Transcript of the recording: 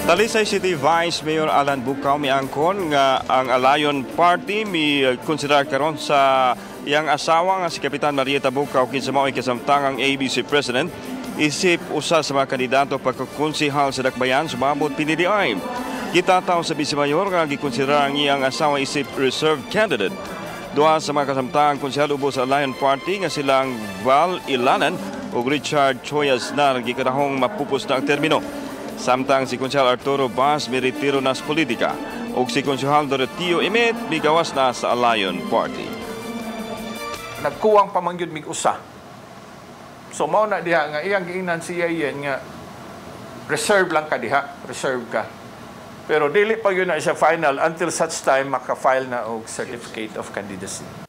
Talisay City Vice Mayor Alan Bukaw miangkon nga ang Alayon Party mi konsiderar karon sa iyang asawa nga si Kapitan Marieta Bukaw kinsa mao kasamtangang ABC President isip usa sa mga kandidato pagkakonsihal sa Dakbayan sumabot PDDI. Gitataw sa Vice Mayor nga gikonsiderar ang iyang asawa isip reserve candidate. Duha sa mga kasamtangang konsihal ubos sa Alayon Party nga silang Val Ilanan ug Richard Choyas na gikadahong mapupos na ang termino. Samtang si Konsehal Arturo Bas may retiro na sa politika ug si Konsehal Dorotio Imet migawas na sa Alayon Party. Nagkuwang pamangyod mig usa. So mao na diha nga iyang giingnan siya yan nga reserve lang ka diha, reserve ka. Pero dili pa yun na siya final until such time maka-file na og certificate of candidacy.